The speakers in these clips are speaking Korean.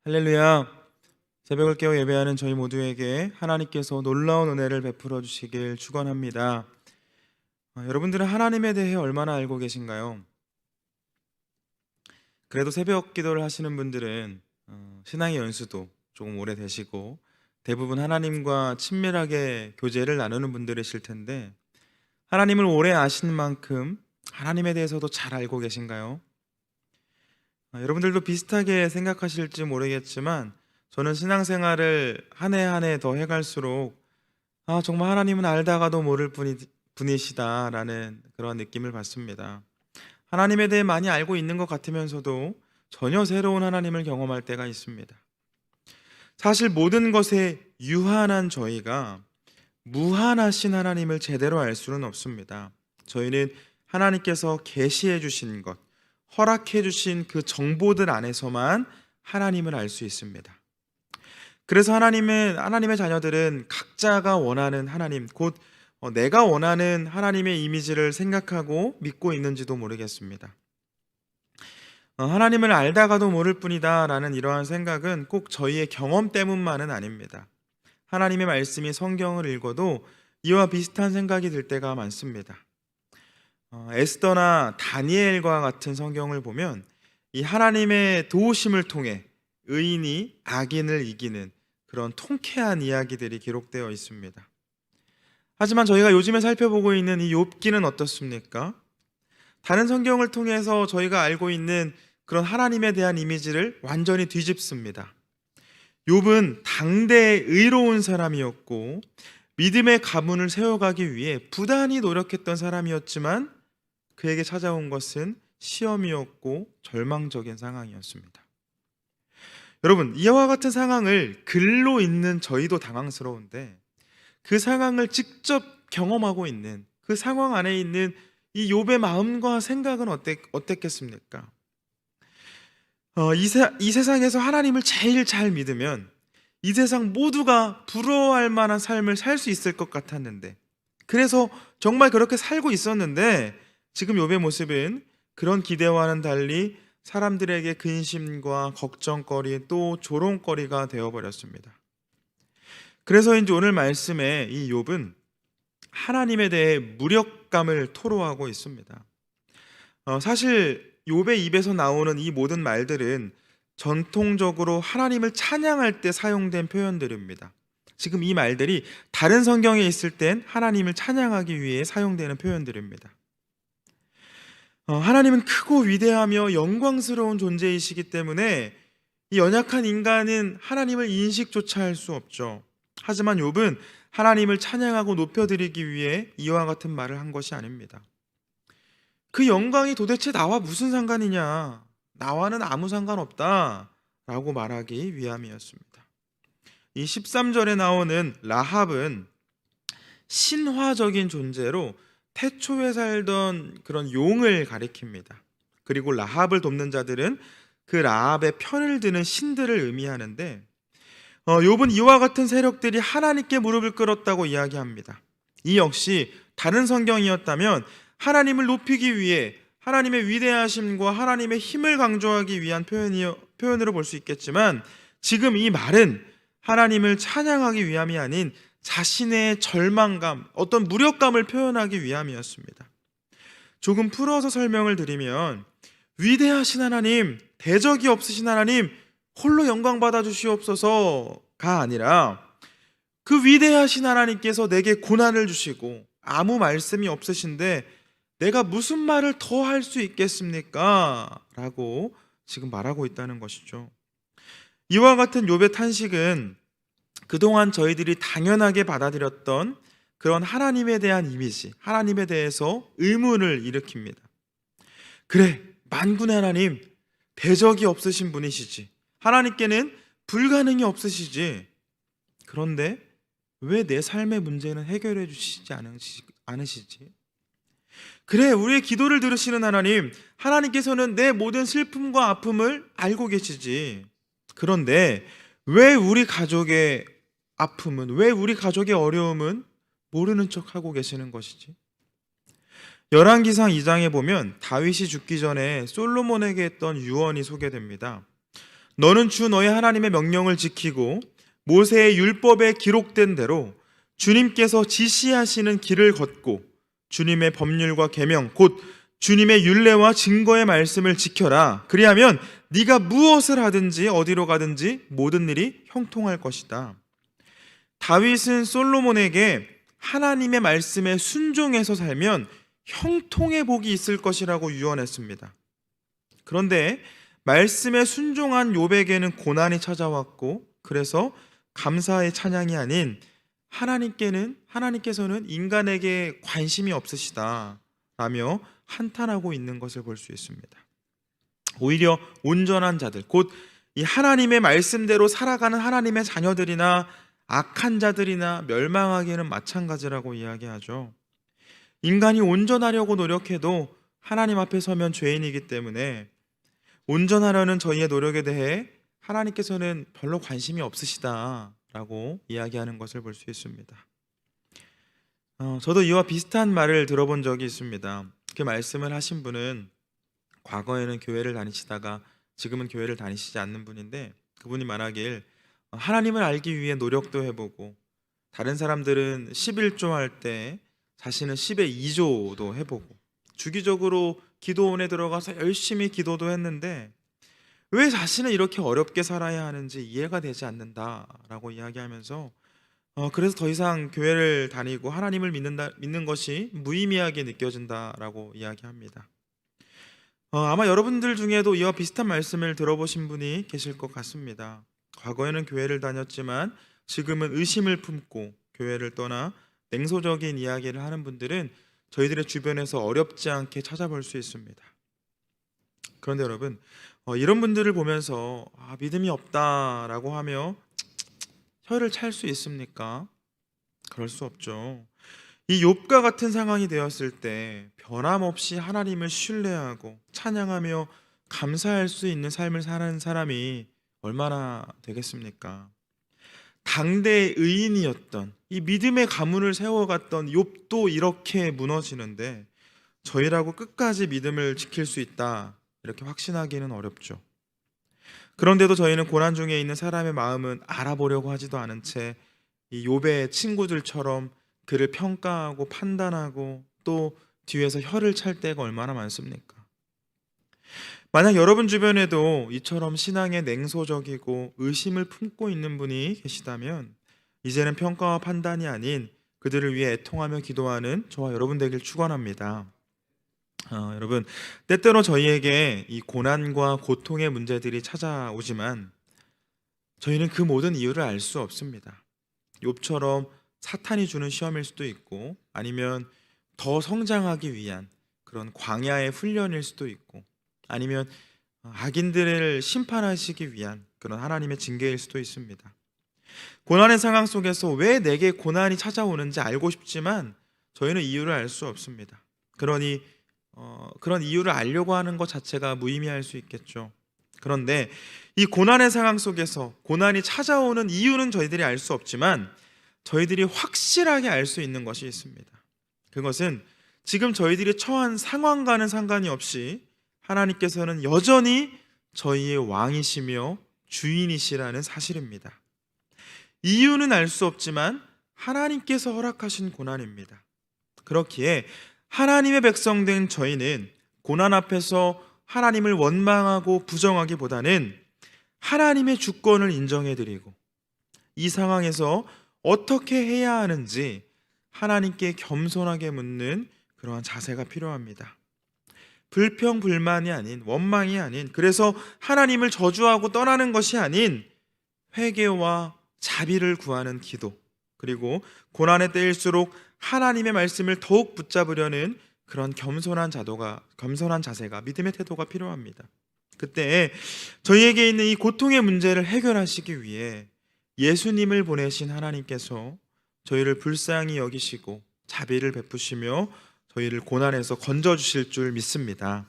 할렐루야. 새벽을 깨워 예배하는 저희 모두에게 하나님께서 놀라운 은혜를 베풀어 주시길 축원합니다. 여러분들은 하나님에 대해 얼마나 알고 계신가요? 그래도 새벽 기도를 하시는 분들은 신앙의 연수도 조금 오래되시고 대부분 하나님과 친밀하게 교제를 나누는 분들이실 텐데, 하나님을 오래 아시는 만큼 하나님에 대해서도 잘 알고 계신가요? 여러분들도 비슷하게 생각하실지 모르겠지만, 저는 신앙생활을 한 해 한 해 더 해갈수록 정말 하나님은 알다가도 모를 분이시다라는 그런 느낌을 받습니다. 하나님에 대해 많이 알고 있는 것 같으면서도 전혀 새로운 하나님을 경험할 때가 있습니다. 사실 모든 것에 유한한 저희가 무한하신 하나님을 제대로 알 수는 없습니다. 저희는 하나님께서 계시해 주신 것, 허락해 주신 그 정보들 안에서만 하나님을 알 수 있습니다. 그래서 하나님의 자녀들은 각자가 원하는 하나님, 곧 내가 원하는 하나님의 이미지를 생각하고 믿고 있는지도 모르겠습니다. 하나님을 알다가도 모를 뿐이다 라는 이러한 생각은 꼭 저희의 경험 때문만은 아닙니다. 하나님의 말씀이 성경을 읽어도 이와 비슷한 생각이 들 때가 많습니다. 에스더나 다니엘과 같은 성경을 보면 이 하나님의 도우심을 통해 의인이 악인을 이기는 그런 통쾌한 이야기들이 기록되어 있습니다. 하지만 저희가 요즘에 살펴보고 있는 이 욥기는 어떻습니까? 다른 성경을 통해서 저희가 알고 있는 그런 하나님에 대한 이미지를 완전히 뒤집습니다. 욥은 당대의 의로운 사람이었고 믿음의 가문을 세워가기 위해 부단히 노력했던 사람이었지만 그에게 찾아온 것은 시험이었고 절망적인 상황이었습니다. 여러분, 이와 같은 상황을 글로 읽는 저희도 당황스러운데, 그 상황을 직접 경험하고 있는 그 상황 안에 있는 이 욥의 마음과 생각은 어땠겠습니까? 이 세상에서 하나님을 제일 잘 믿으면 이 세상 모두가 부러워할 만한 삶을 살 수 있을 것 같았는데, 그래서 정말 그렇게 살고 있었는데, 지금 욥의 모습은 그런 기대와는 달리 사람들에게 근심과 걱정거리 또 조롱거리가 되어버렸습니다. 그래서인지 오늘 말씀에 이 욥은 하나님에 대해 무력감을 토로하고 있습니다. 사실 욥의 입에서 나오는 이 모든 말들은 전통적으로 하나님을 찬양할 때 사용된 표현들입니다. 지금 이 말들이 다른 성경에 있을 땐 하나님을 찬양하기 위해 사용되는 표현들입니다. 하나님은 크고 위대하며 영광스러운 존재이시기 때문에 이 연약한 인간은 하나님을 인식조차 할 수 없죠. 하지만 욥은 하나님을 찬양하고 높여드리기 위해 이와 같은 말을 한 것이 아닙니다. 그 영광이 도대체 나와 무슨 상관이냐, 나와는 아무 상관없다 라고 말하기 위함이었습니다. 이 13절에 나오는 라합은 신화적인 존재로 태초에 살던 그런 용을 가리킵니다. 그리고 라합을 돕는 자들은 그 라합의 편을 드는 신들을 의미하는데, 욥은 이와 같은 세력들이 하나님께 무릎을 꿇었다고 이야기합니다. 이 역시 다른 성경이었다면 하나님을 높이기 위해 하나님의 위대하심과 하나님의 힘을 강조하기 위한 표현으로 볼 수 있겠지만, 지금 이 말은 하나님을 찬양하기 위함이 아닌 자신의 절망감, 어떤 무력감을 표현하기 위함이었습니다. 조금 풀어서 설명을 드리면, 위대하신 하나님, 대적이 없으신 하나님, 홀로 영광 받아 주시옵소서가 아니라 그 위대하신 하나님께서 내게 고난을 주시고 아무 말씀이 없으신데 내가 무슨 말을 더 할 수 있겠습니까? 라고 지금 말하고 있다는 것이죠. 이와 같은 욥의 탄식은 그동안 저희들이 당연하게 받아들였던 그런 하나님에 대한 이미지, 하나님에 대해서 의문을 일으킵니다. 그래, 만군의 하나님, 대적이 없으신 분이시지, 하나님께는 불가능이 없으시지, 그런데 왜 내 삶의 문제는 해결해 주시지 않으시지? 그래, 우리의 기도를 들으시는 하나님, 하나님께서는 내 모든 슬픔과 아픔을 알고 계시지, 그런데 왜 우리 가족의 아픔은, 왜 우리 가족의 어려움은 모르는 척 하고 계시는 것이지? 열왕기상 2장에 보면 다윗이 죽기 전에 솔로몬에게 했던 유언이 소개됩니다. 너는 주 너의 하나님의 명령을 지키고 모세의 율법에 기록된 대로 주님께서 지시하시는 길을 걷고 주님의 법률과 계명 곧 주님의 율례와 증거의 말씀을 지켜라. 그리하면 네가 무엇을 하든지 어디로 가든지 모든 일이 형통할 것이다. 다윗은 솔로몬에게 하나님의 말씀에 순종해서 살면 형통의 복이 있을 것이라고 유언했습니다. 그런데 말씀에 순종한 욥에게는 고난이 찾아왔고, 그래서 감사의 찬양이 아닌 하나님께서는 인간에게 관심이 없으시다 라며 한탄하고 있는 것을 볼 수 있습니다. 오히려 온전한 자들, 곧 이 하나님의 말씀대로 살아가는 하나님의 자녀들이나 악한 자들이나 멸망하기에는 마찬가지라고 이야기하죠. 인간이 온전하려고 노력해도 하나님 앞에 서면 죄인이기 때문에 온전하려는 저희의 노력에 대해 하나님께서는 별로 관심이 없으시다라고 이야기하는 것을 볼 수 있습니다. 저도 이와 비슷한 말을 들어본 적이 있습니다. 그 말씀을 하신 분은 과거에는 교회를 다니시다가 지금은 교회를 다니시지 않는 분인데, 그분이 말하길 하나님을 알기 위해 노력도 해보고, 다른 사람들은 11조 할 때 자신은 10의 2조도 해보고, 주기적으로 기도원에 들어가서 열심히 기도도 했는데 왜 자신은 이렇게 어렵게 살아야 하는지 이해가 되지 않는다라고 이야기하면서 그래서 더 이상 교회를 다니고 하나님을 믿는 것이 무의미하게 느껴진다라고 이야기합니다. 아마 여러분들 중에도 이와 비슷한 말씀을 들어보신 분이 계실 것 같습니다. 과거에는 교회를 다녔지만 지금은 의심을 품고 교회를 떠나 냉소적인 이야기를 하는 분들은 저희들의 주변에서 어렵지 않게 찾아볼 수 있습니다. 그런데 여러분, 이런 분들을 보면서 믿음이 없다라고 하며 혀를 찰 수 있습니까? 그럴 수 없죠. 이 욥과 같은 상황이 되었을 때 변함없이 하나님을 신뢰하고 찬양하며 감사할 수 있는 삶을 사는 사람이 얼마나 되겠습니까? 당대의 의인이었던 이 믿음의 가문을 세워갔던 욥도 이렇게 무너지는데 저희라고 끝까지 믿음을 지킬 수 있다 이렇게 확신하기는 어렵죠. 그런데도 저희는 고난 중에 있는 사람의 마음은 알아보려고 하지도 않은 채 이 욥의 친구들처럼 그를 평가하고 판단하고 또 뒤에서 혀를 찰 때가 얼마나 많습니까? 만약 여러분 주변에도 이처럼 신앙에 냉소적이고 의심을 품고 있는 분이 계시다면 이제는 평가와 판단이 아닌 그들을 위해 애통하며 기도하는 저와 여러분 되길 축원합니다. 여러분, 때때로 저희에게 이 고난과 고통의 문제들이 찾아오지만 저희는 그 모든 이유를 알 수 없습니다. 욥처럼 사탄이 주는 시험일 수도 있고 아니면 더 성장하기 위한 그런 광야의 훈련일 수도 있고 아니면 악인들을 심판하시기 위한 그런 하나님의 징계일 수도 있습니다. 고난의 상황 속에서 왜 내게 고난이 찾아오는지 알고 싶지만 저희는 이유를 알 수 없습니다. 그러니 그런 이유를 알려고 하는 것 자체가 무의미할 수 있겠죠. 그런데 이 고난의 상황 속에서 고난이 찾아오는 이유는 저희들이 알 수 없지만 저희들이 확실하게 알 수 있는 것이 있습니다. 그것은 지금 저희들이 처한 상황과는 상관이 없이 하나님께서는 여전히 저희의 왕이시며 주인이시라는 사실입니다. 이유는 알 수 없지만 하나님께서 허락하신 고난입니다. 그렇기에 하나님의 백성된 저희는 고난 앞에서 하나님을 원망하고 부정하기보다는 하나님의 주권을 인정해드리고 이 상황에서 어떻게 해야 하는지 하나님께 겸손하게 묻는 그러한 자세가 필요합니다. 불평불만이 아닌, 원망이 아닌, 그래서 하나님을 저주하고 떠나는 것이 아닌 회개와 자비를 구하는 기도, 그리고 고난의 때일수록 하나님의 말씀을 더욱 붙잡으려는 그런 겸손한 자세가, 믿음의 태도가 필요합니다. 그때 저희에게 있는 이 고통의 문제를 해결하시기 위해 예수님을 보내신 하나님께서 저희를 불쌍히 여기시고 자비를 베푸시며 저희를 고난에서 건져주실 줄 믿습니다.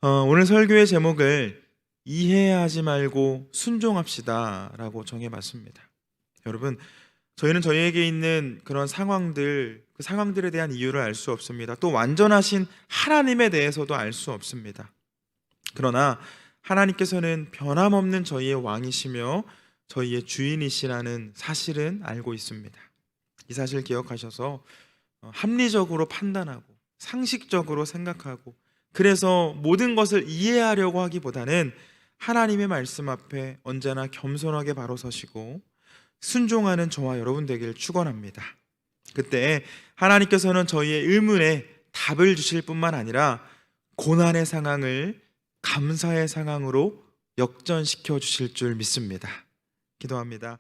오늘 설교의 제목을 이해하지 말고 순종합시다 라고 정해봤습니다. 여러분, 저희는 저희에게 있는 그런 상황들, 그 상황들에 대한 이유를 알 수 없습니다. 또 완전하신 하나님에 대해서도 알 수 없습니다. 그러나 하나님께서는 변함없는 저희의 왕이시며 저희의 주인이시라는 사실은 알고 있습니다. 이 사실 기억하셔서 합리적으로 판단하고 상식적으로 생각하고 그래서 모든 것을 이해하려고 하기보다는 하나님의 말씀 앞에 언제나 겸손하게 바로 서시고 순종하는 저와 여러분 되기를 축원합니다. 그때 하나님께서는 저희의 의문에 답을 주실 뿐만 아니라 고난의 상황을 감사의 상황으로 역전시켜 주실 줄 믿습니다. 기도합니다.